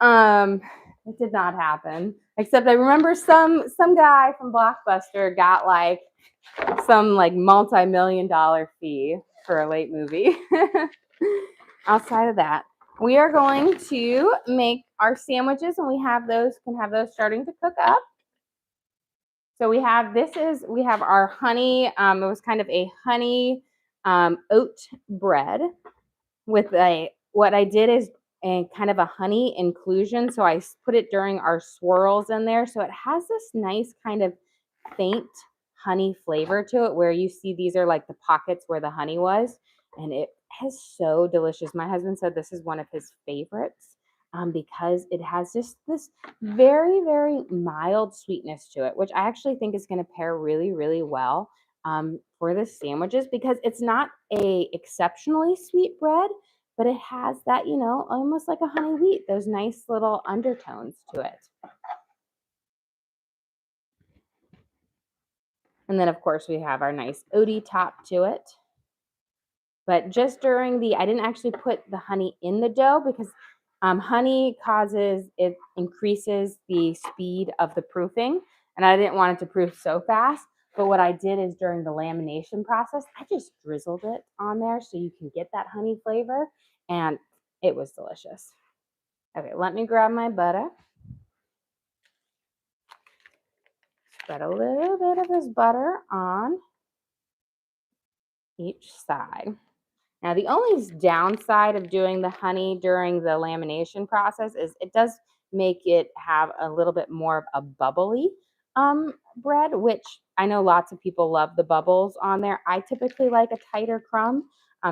Um, it did not happen, except I remember some guy from Blockbuster got like some like multi-million dollar fee for a late movie. Outside of that, we are going to make our sandwiches, and can have those starting to cook up. So we have our honey. It was kind of a honey oat bread with what I did is a kind of a honey inclusion. So I put it during our swirls in there. So it has this nice kind of faint honey flavor to it, where you see these are like the pockets where the honey was. And it is so delicious. My husband said this is one of his favorites because it has just this very, very mild sweetness to it, which I actually think is going to pair really, really well for the sandwiches because it's not a exceptionally sweet bread, but it has that, almost like a honey wheat, those nice little undertones to it. And then, of course, we have our nice oaty top to it. But just I didn't actually put the honey in the dough because honey increases the speed of the proofing. And I didn't want it to proof so fast. But what I did is during the lamination process, I just drizzled it on there so you can get that honey flavor. And it was delicious. Okay, let me grab my butter. Spread a little bit of this butter on each side. Now, the only downside of doing the honey during the lamination process is it does make it have a little bit more of a bubbly bread, which I know lots of people love the bubbles on there. I typically like a tighter crumb,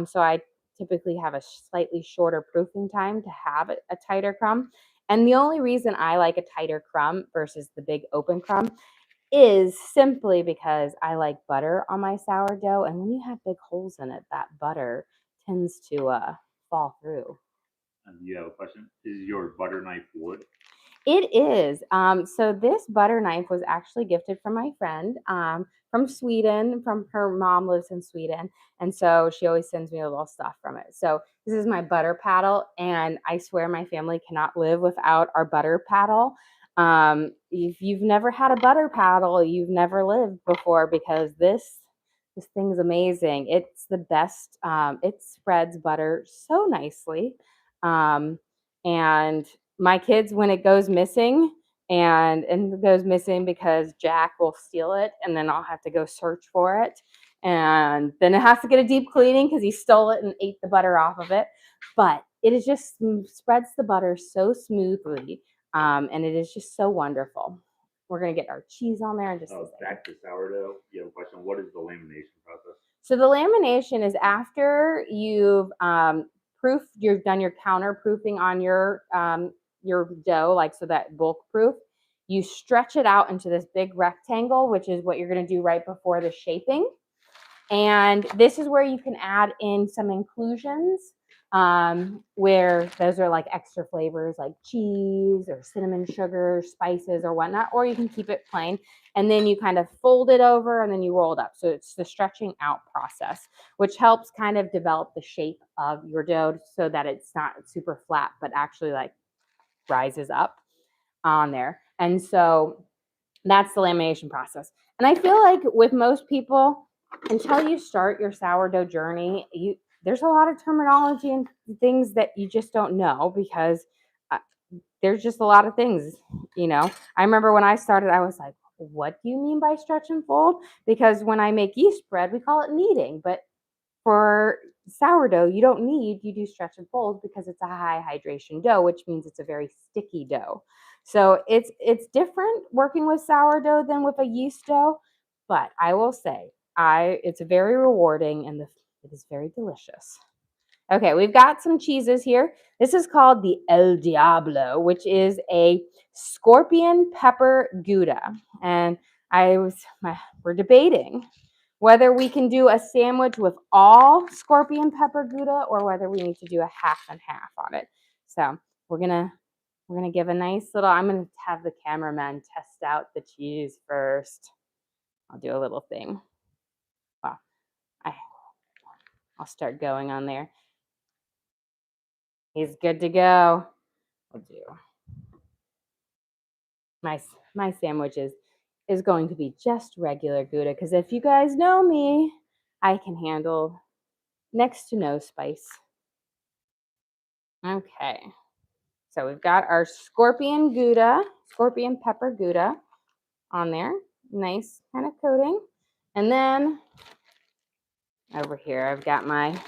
so I typically have a slightly shorter proofing time to have a tighter crumb. And the only reason I like a tighter crumb versus the big open crumb is simply because I like butter on my sourdough, and when you have big holes in it, that butter tends to fall through. And you have a question? Is your butter knife wood? It is. So this butter knife was actually gifted from my friend from Sweden. From her mom lives in Sweden, and so she always sends me a little stuff from it. So this is my butter paddle, and I swear my family cannot live without our butter paddle. If you've never had a butter paddle, you've never lived before because this thing's amazing. It's the best. It spreads butter so nicely, and my kids, when it goes missing, and it goes missing because Jack will steal it, and then I'll have to go search for it. And then it has to get a deep cleaning because he stole it and ate the butter off of it. But it is just spreads the butter so smoothly, and it is just so wonderful. We're gonna get our cheese on there in just a second. Back to sourdough. You have a question. What is the lamination process? So the lamination is after you've you've done your counterproofing on your dough, like so that bulk proof. You stretch it out into this big rectangle, which is what you're going to do right before the shaping. And this is where you can add in some inclusions, where those are like extra flavors like cheese or cinnamon sugar, spices or whatnot, or you can keep it plain. And then you kind of fold it over and then you roll it up. So it's the stretching out process, which helps kind of develop the shape of your dough so that it's not super flat, but actually like rises up on there. And so that's the lamination process. And I feel like with most people, until you start your sourdough journey, there's a lot of terminology and things that you just don't know because uh, there's just a lot of things, you know. I remember when I started, I was like, what do you mean by stretch and fold? Because when I make yeast bread, we call it kneading, but for sourdough, you don't need, you do stretch and fold because it's a high hydration dough, which means it's a very sticky dough. So it's different working with sourdough than with a yeast dough, but I will say it's very rewarding and it is very delicious. Okay, we've got some cheeses here. This is called the El Diablo, which is a scorpion pepper Gouda. And we're debating whether we can do a sandwich with all scorpion pepper Gouda or whether we need to do a half and half on it. So we're gonna give a nice little. I'm gonna have the cameraman test out the cheese first. I'll do a little thing. Well, I, I'll start going on there. He's good to go. I'll do my my sandwiches is going to be just regular Gouda because if you guys know me, I can handle next to no spice. Okay. So we've got our scorpion pepper Gouda on there. Nice kind of coating. And then over here, I've got my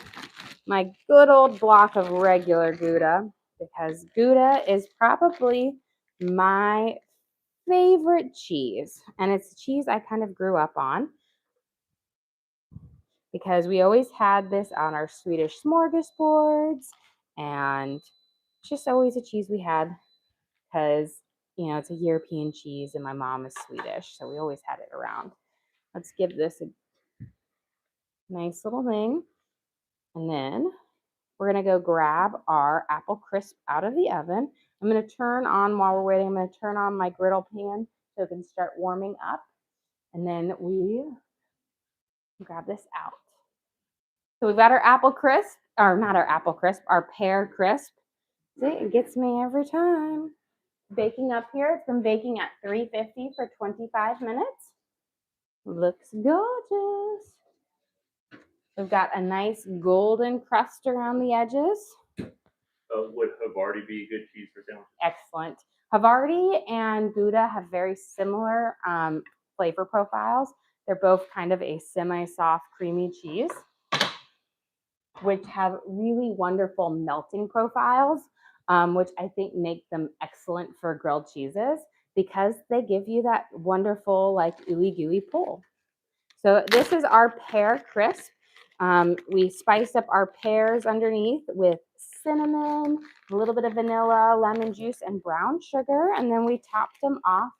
good old block of regular Gouda because Gouda is probably my favorite cheese. And it's a cheese I kind of grew up on because we always had this on our Swedish smorgasbords. And it's just always a cheese we had because, it's a European cheese and my mom is Swedish. So we always had it around. Let's give this a nice little thing. And then we're going to go grab our apple crisp out of the oven. I'm going to turn on, while we're waiting, I'm going to turn on my griddle pan so it can start warming up. And then we grab this out. So we've got our apple crisp, or not our apple crisp, our pear crisp. See, it gets me every time. Baking up here. It's been baking at 350 for 25 minutes. Looks gorgeous. We've got a nice golden crust around the edges. Would Havarti be a good cheese for sandwiches? Excellent. Havarti and Gouda have very similar flavor profiles. They're both kind of a semi-soft, creamy cheese, which have really wonderful melting profiles, which I think make them excellent for grilled cheeses because they give you that wonderful, like, ooey gooey pull. So this is our pear crisp. We spiced up our pears underneath with cinnamon, a little bit of vanilla, lemon juice, and brown sugar. And then we topped them off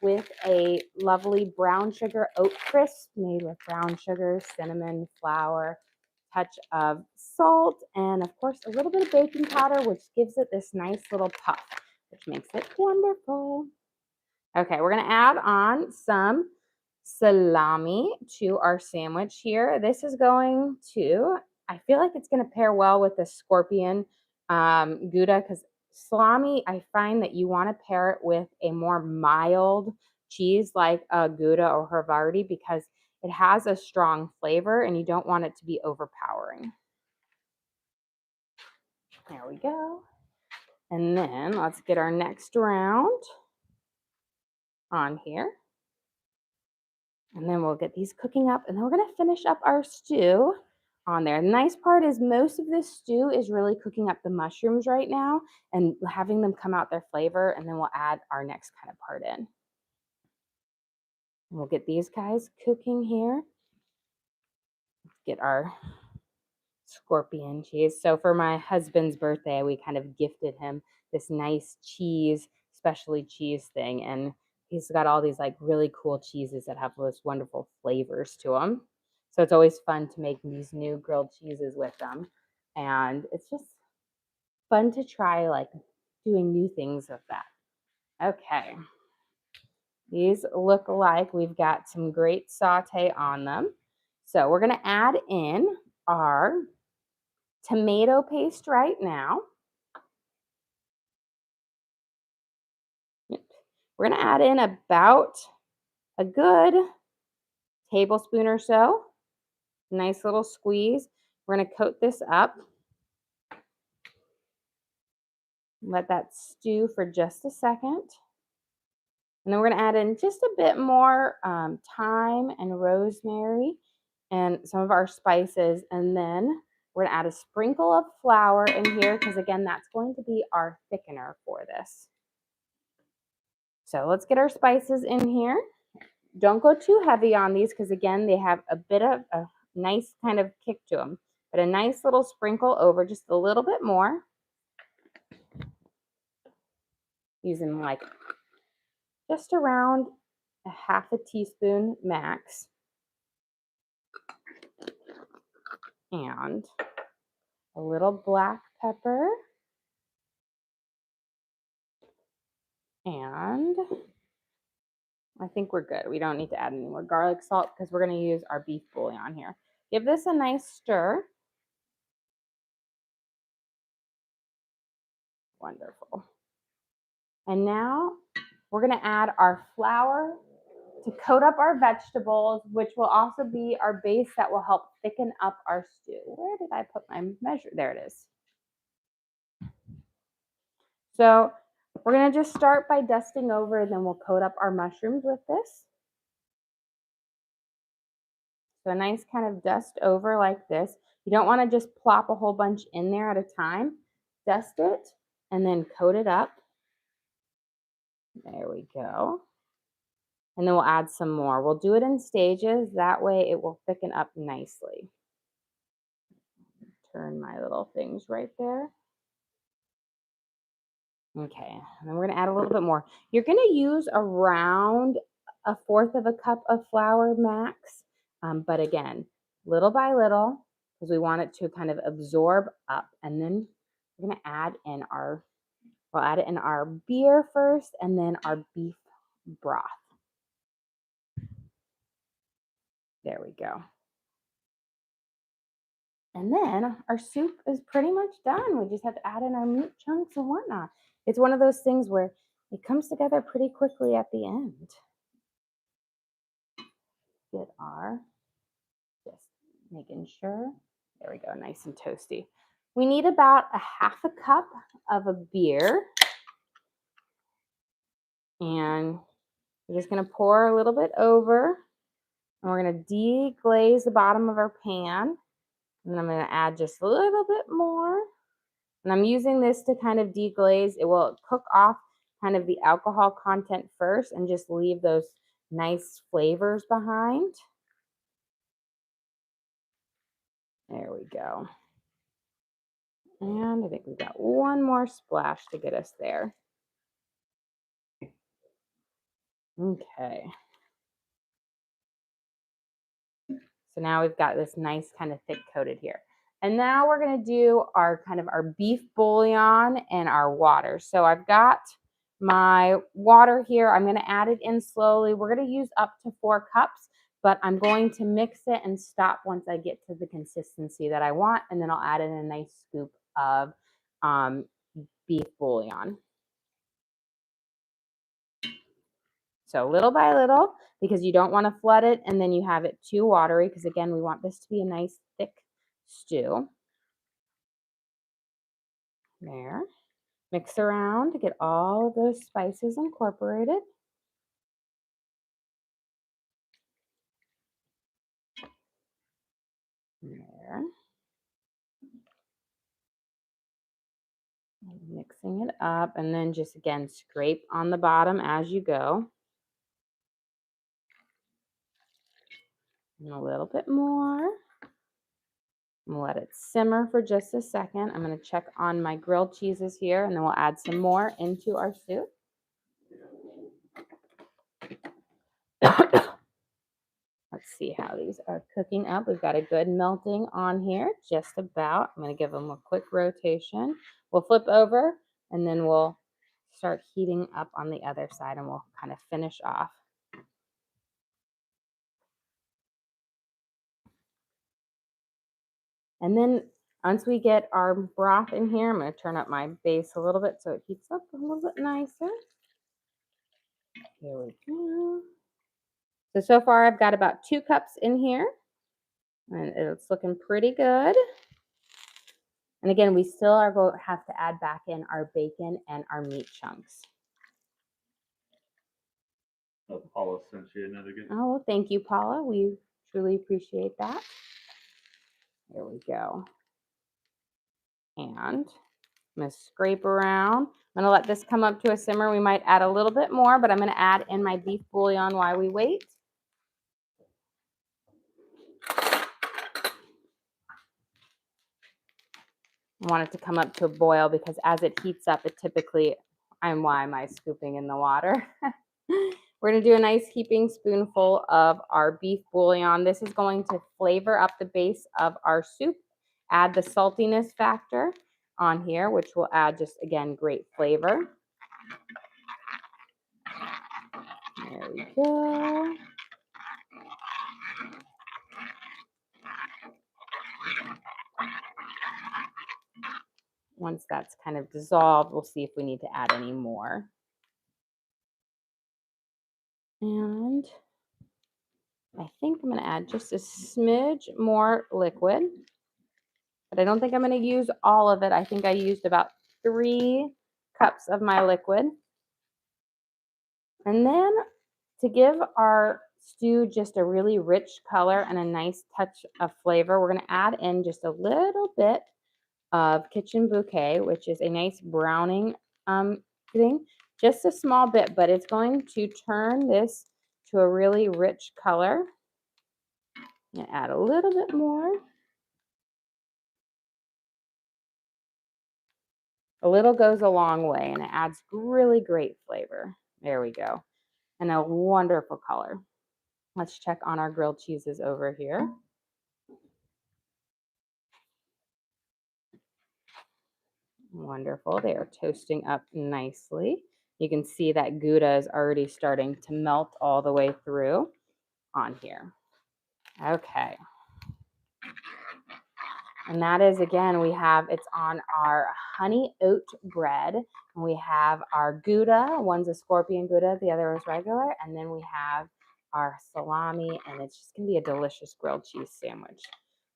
with a lovely brown sugar oat crisp made with brown sugar, cinnamon, flour, touch of salt, and of course a little bit of baking powder, which gives it this nice little puff, which makes it wonderful. Okay, we're gonna add on some salami to our sandwich here. This is going to, I feel like it's going to pair well with the scorpion Gouda because salami, I find that you want to pair it with a more mild cheese like a Gouda or Havarti because it has a strong flavor and you don't want it to be overpowering. There we go. And then let's get our next round. on here. And then we'll get these cooking up, and then we're gonna finish up our stew on there. The nice part is most of this stew is really cooking up the mushrooms right now and having them come out their flavor, and then we'll add our next kind of part in. We'll get these guys cooking here. Get our scorpion cheese. So for my husband's birthday, we kind of gifted him this nice cheese, specialty cheese thing. And he's got all these like really cool cheeses that have those wonderful flavors to them. So it's always fun to make these new grilled cheeses with them. And it's just fun to try like doing new things with that. Okay. These look like we've got some great saute on them. So we're going to add in our tomato paste right now. We're going to add in about a good tablespoon or so. Nice little squeeze. We're going to coat this up. Let that stew for just a second. And then we're going to add in just a bit more thyme and rosemary and some of our spices. And then we're going to add a sprinkle of flour in here because, again, that's going to be our thickener for this. So let's get our spices in here. Don't go too heavy on these because, again, they have a bit of a nice kind of kick to them. But a nice little sprinkle over, just a little bit more. Using like just around a half a teaspoon max. And a little black pepper. And I think we're good. We don't need to add any more garlic salt because we're going to use our beef bouillon here. Give this a nice stir. Wonderful. And now we're going to add our flour to coat up our vegetables, which will also be our base that will help thicken up our stew. Where did I put my measure? There it is. So we're going to just start by dusting over, and then we'll coat up our mushrooms with this. So a nice kind of dust over like this. You don't want to just plop a whole bunch in there at a time. Dust it and then coat it up. There we go. And then we'll add some more. We'll do it in stages. That way it will thicken up nicely. Turn my little things right there. Okay, and then we're going to add a little bit more. You're going to use around a fourth of a cup of flour max. But again, little by little, because we want it to kind of absorb up. And then we're going to add in we'll add it in our beer first and then our beef broth. There we go. And then our soup is pretty much done. We just have to add in our meat chunks and whatnot. It's one of those things where it comes together pretty quickly at the end. Get our, just making sure. There we go, nice and toasty. We need about a half a cup of a beer. And we're just going to pour a little bit over. And we're going to deglaze the bottom of our pan. And then I'm going to add just a little bit more. And I'm using this to kind of deglaze. It will cook off kind of the alcohol content first and just leave those nice flavors behind. There we go. And I think we've got one more splash to get us there. Okay. So now we've got this nice kind of thick coated here. And now we're going to do our kind of our beef bouillon and our water. So I've got my water here. I'm going to add it in slowly. We're going to use up to 4 cups, but I'm going to mix it and stop once I get to the consistency that I want. And then I'll add in a nice scoop of beef bouillon. So little by little, because you don't want to flood it and then you have it too watery, because again, we want this to be a nice thick stew. There. Mix around to get all of those spices incorporated. here. Mixing it up, and then just again scrape on the bottom as you go. And a little bit more. And let it simmer for just a second. I'm going to check on my grilled cheeses here, and then we'll add some more into our soup. Let's see how these are cooking up. We've got a good melting on here, just about. I'm going to give them a quick rotation. We'll flip over, and then we'll start heating up on the other side, and we'll kind of finish off. And then once we get our broth in here, I'm going to turn up my base a little bit so it heats up a little bit nicer. Here we go. So far I've got about 2 cups in here, and it's looking pretty good. And again, we still are going to have to add back in our bacon and our meat chunks. Oh, Paula sent you another good. Oh, well, thank you, Paula. We truly appreciate that. There we go. And I'm going to scrape around. I'm going to let this come up to a simmer. We might add a little bit more, but I'm going to add in my beef bouillon while we wait. I want it to come up to a boil because as it heats up, it typically, why am I scooping in the water? We're going to do a nice heaping spoonful of our beef bouillon. This is going to flavor up the base of our soup, add the saltiness factor on here, which will add just, again, great flavor. There we go. Once that's kind of dissolved, we'll see if we need to add any more. And I think I'm going to add just a smidge more liquid, but I don't think I'm going to use all of it. I think I used about 3 cups of my liquid. And then to give our stew just a really rich color and a nice touch of flavor, we're going to add in just a little bit of kitchen bouquet, which is a nice browning thing. Just a small bit, but it's going to turn this to a really rich color. I'm going to add a little bit more. A little goes a long way, and it adds really great flavor. There we go. And a wonderful color. Let's check on our grilled cheeses over here. Wonderful. They are toasting up nicely. You can see that Gouda is already starting to melt all the way through on here. Okay. And that is, again, it's on our honey oat bread. And we have our Gouda. One's a scorpion Gouda, the other is regular. And then we have our salami, and it's just going to be a delicious grilled cheese sandwich.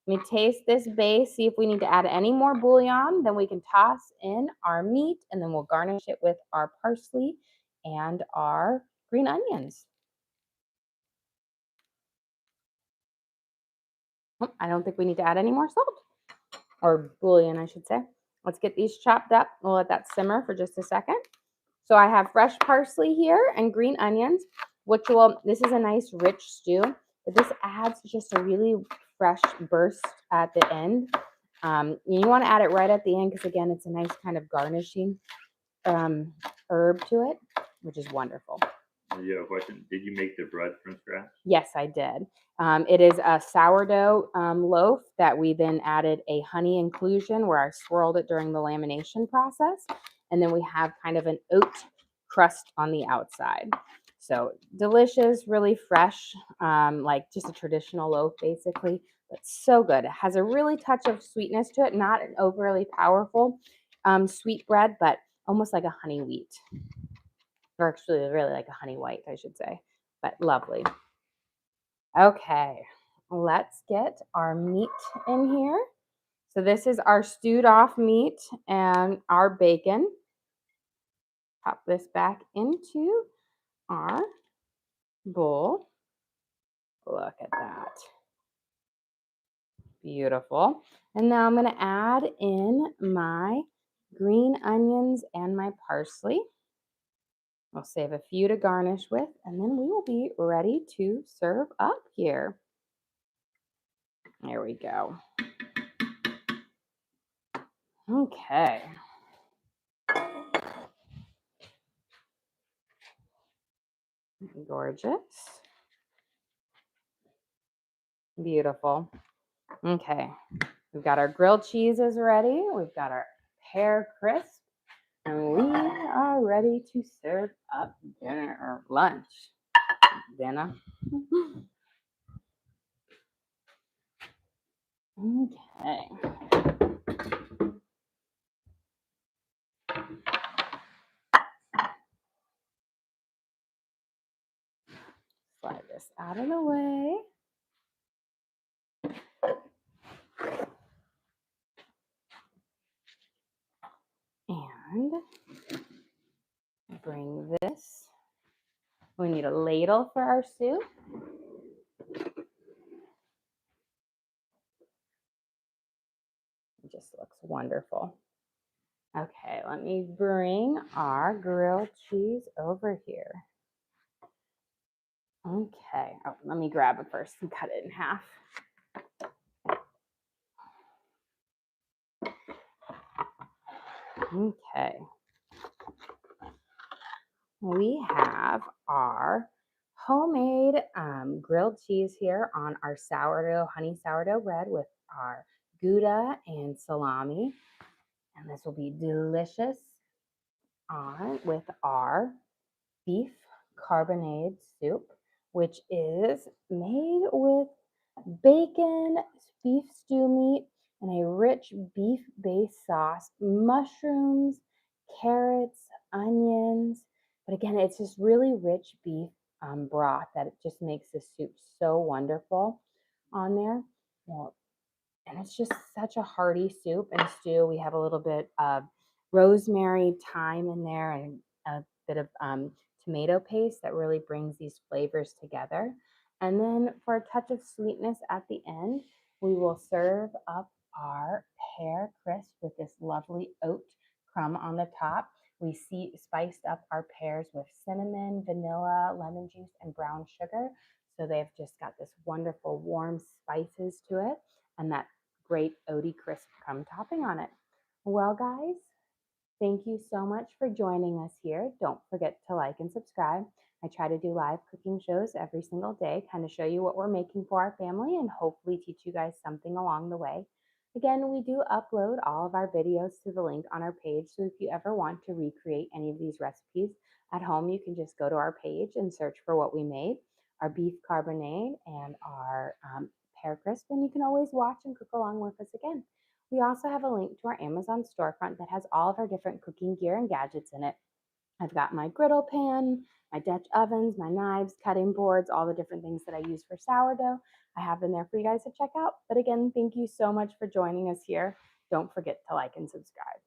Let me taste this base, see if we need to add any more bouillon. Then we can toss in our meat, and then we'll garnish it with our parsley and our green onions. I don't think we need to add any more salt. Or bouillon, I should say. Let's get these chopped up. We'll let that simmer for just a second. So I have fresh parsley here and green onions, this is a nice rich stew, but this adds just a really fresh burst at the end. You want to add it right at the end because, again, it's a nice kind of garnishing herb to it, which is wonderful. You have a question? Did you make the bread from scratch? Yes, I did. It is a sourdough loaf that we then added a honey inclusion where I swirled it during the lamination process. And then we have kind of an oat crust on the outside. So delicious, really fresh, like just a traditional loaf basically, but so good. It has a really touch of sweetness to it, not an overly powerful sweet bread, but almost like a honey wheat. Or actually really like a honey white, I should say, but lovely. Okay, let's get our meat in here. So this is our stewed off meat and our bacon. Pop this back into our bowl. Look at that. Beautiful. And now I'm going to add in my green onions and my parsley. I'll save a few to garnish with, and then we will be ready to serve up here. There we go. Okay. Gorgeous. Beautiful. Okay. We've got our grilled cheeses ready. We've got our pear crisp, and we are ready to serve up dinner or lunch. Dinner. Okay. Slide this out of the way. And bring this. We need a ladle for our soup. It just looks wonderful. Okay, let me bring our grilled cheese over here. Okay, oh, let me grab it first and cut it in half. Okay. We have our homemade grilled cheese here on our sourdough, honey sourdough bread with our Gouda and salami. And this will be delicious on with our beef carbonade soup, which is made with bacon, beef stew meat, and a rich beef-based sauce, mushrooms, carrots, onions. But again, it's just really rich beef broth that it just makes the soup so wonderful on there. Well, and it's just such a hearty soup and stew. We have a little bit of rosemary, thyme in there, and a bit of tomato paste that really brings these flavors together. And then for a touch of sweetness at the end, we will serve up our pear crisp with this lovely oat crumb on the top. We spiced up our pears with cinnamon, vanilla, lemon juice, and brown sugar. So they've just got this wonderful warm spices to it and that great oaty crisp crumb topping on it. Well, guys, thank you so much for joining us here. Don't forget to like and subscribe. I try to do live cooking shows every single day, kind of show you what we're making for our family and hopefully teach you guys something along the way. Again, we do upload all of our videos to the link on our page. So if you ever want to recreate any of these recipes at home, you can just go to our page and search for what we made, our beef carbonade and our pear crisp, and you can always watch and cook along with us again. We also have a link to our Amazon storefront that has all of our different cooking gear and gadgets in it. I've got my griddle pan, my Dutch ovens, my knives, cutting boards, all the different things that I use for sourdough. I have them there for you guys to check out. But again, thank you so much for joining us here. Don't forget to like and subscribe.